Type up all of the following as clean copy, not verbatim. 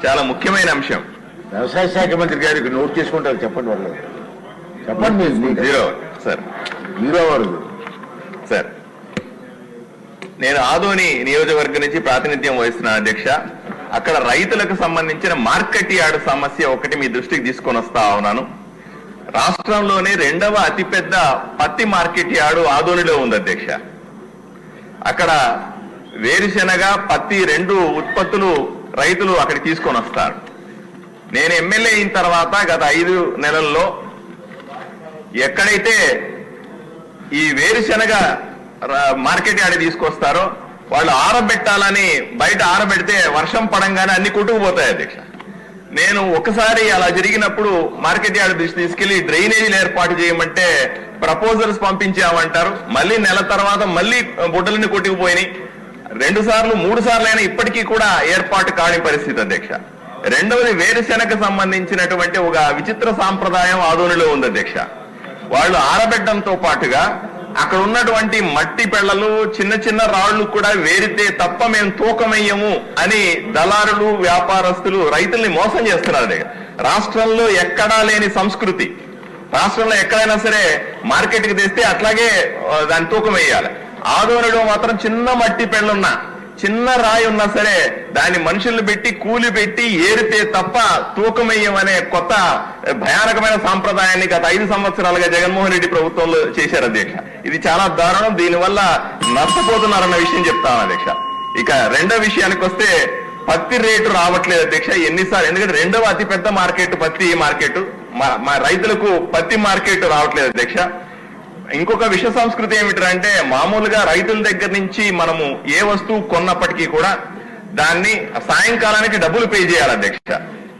చాలా ముఖ్యమైన అంశం. వ్యవసాయ శాఖ మంత్రి గారికి నోట్ చేసుకుంటారు, చెప్పండి వాళ్ళు. చెప్పండి మీరు. Zero sir. జీరో వరకు సార్, నేను ఆదోని నియోజకవర్గం నుంచి ప్రాతినిధ్యం వహిస్తున్నాను అధ్యక్ష. అక్కడ రైతులకు సంబంధించిన మార్కెట్ యార్డ్ సమస్య ఒకటి మీ దృష్టికి తీసుకొని వస్తా ఉన్నాను. రాష్ట్రంలోనే 2వ అతిపెద్ద పత్తి మార్కెట్ యార్డు ఆదోనిలో ఉంది అధ్యక్ష. అక్కడ వేరుశెనగ, పత్తి 2 ఉత్పత్తులు రైతులు అక్కడికి తీసుకొని వస్తారు. నేను ఎమ్మెల్యే అయిన తర్వాత గత 5 నెలల్లో ఎక్కడైతే ఈ వేరుశెనగ మార్కెట్ యార్డ్ తీసుకొస్తారో వాళ్ళు ఆరబెట్టాలని బయట ఆరబెడితే వర్షం పడంగానే అన్ని కొట్టుకుపోతాయి అధ్యక్ష. నేను ఒకసారి అలా జరిగినప్పుడు మార్కెట్ యార్డ్ తీసుకెళ్లి డ్రైనేజీలు ఏర్పాటు చేయమంటే ప్రపోజల్స్ పంపించామంటారు. మళ్ళీ నెల తర్వాత మళ్ళీ బుడ్డలన్నీ కొట్టుకుపోయినాయి. 2 సార్లు 3 సార్లు అయినా ఇప్పటికీ కూడా ఏర్పాటు కాని పరిస్థితి అధ్యక్ష. రెండవది, వేరుశెనగకు సంబంధించినటువంటి ఒక విచిత్ర సాంప్రదాయం ఆదోనిలో ఉంది అధ్యక్ష. వాళ్ళు ఆరబెట్టడంతో పాటుగా అక్కడ ఉన్నటువంటి మట్టి పెళ్లలు, చిన్న చిన్న రాళ్లు కూడా వేరితే తప్ప మేము తూకమయ్యము అని దళారులు, వ్యాపారస్తులు రైతుల్ని మోసం చేస్తున్నారు. రాష్ట్రంలో ఎక్కడా లేని సంస్కృతి. రాష్ట్రంలో ఎక్కడైనా సరే మార్కెట్కి తెస్తే అట్లాగే దాన్ని తూకం వేయాలి. ఆదోనిలో మాత్రం చిన్న మట్టి పెళ్ళున్నా, చిన్న రాయి ఉన్నా సరే దాన్ని మనుషుల్ని పెట్టి కూలి పెట్టి ఏరితే తప్ప తూకమయ్యమనే కొత్త భయానకమైన సాంప్రదాయాన్ని గత 5 సంవత్సరాలుగా జగన్మోహన్ రెడ్డి ప్రభుత్వంలో చేశారు అధ్యక్ష. ఇది చాలా దారుణం. దీనివల్ల నష్టపోతున్నారన్న విషయం చెప్తాను అధ్యక్ష. ఇక రెండో విషయానికి వస్తే, పత్తి రేటు రావట్లేదు అధ్యక్ష. ఎన్నిసార్లు, ఎందుకంటే 2వ అతిపెద్ద మార్కెట్ పత్తి మార్కెట్, మా రైతులకు పత్తి మార్కెట్ రావట్లేదు అధ్యక్ష. ఇంకొక విష సంస్కృతి ఏమిటంటే, మామూలుగా రైతుల దగ్గర నుంచి మనము ఏ వస్తువు కొన్నప్పటికీ కూడా దాన్ని సాయంకాలానికి డబ్బులు పే చేయాలి అధ్యక్ష.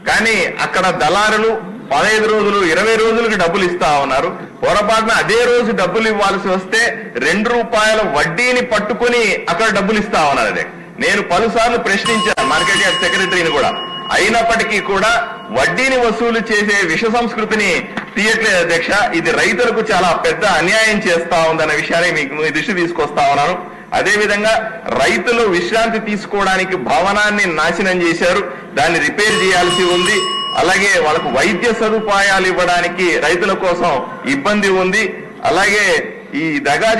కానీ అక్కడ దళారులు 15 రోజులు 20 రోజులకు డబ్బులు ఇస్తా ఉన్నారు. పొరపాటున అదే రోజు డబ్బులు ఇవ్వాల్సి వస్తే 2 రూపాయల వడ్డీని పట్టుకుని అక్కడ డబ్బులు ఇస్తా ఉన్నారు అధ్యక్ష. నేను పలుసార్లు ప్రశ్నించాను మార్కెట్ యార్డ్ సెక్రటరీని కూడా. అయినప్పటికీ కూడా వడ్డీని వసూలు చేసే విష సంస్కృతిని తీయట్లేదు అధ్యక్ష. ఇది రైతులకు చాలా పెద్ద అన్యాయం చేస్తా ఉందన్న విషయాన్ని మీ దృష్టి తీసుకొస్తా ఉన్నాను. అదేవిధంగా రైతులు విశ్రాంతి తీసుకోవడానికి భవనాన్ని నాశనం చేశారు, దాన్ని రిపేర్ చేయాల్సి ఉంది. అలాగే వాళ్ళకు వైద్య సదుపాయాలు ఇవ్వడానికి రైతుల కోసం ఇబ్బంది ఉంది. అలాగే ఈ దగా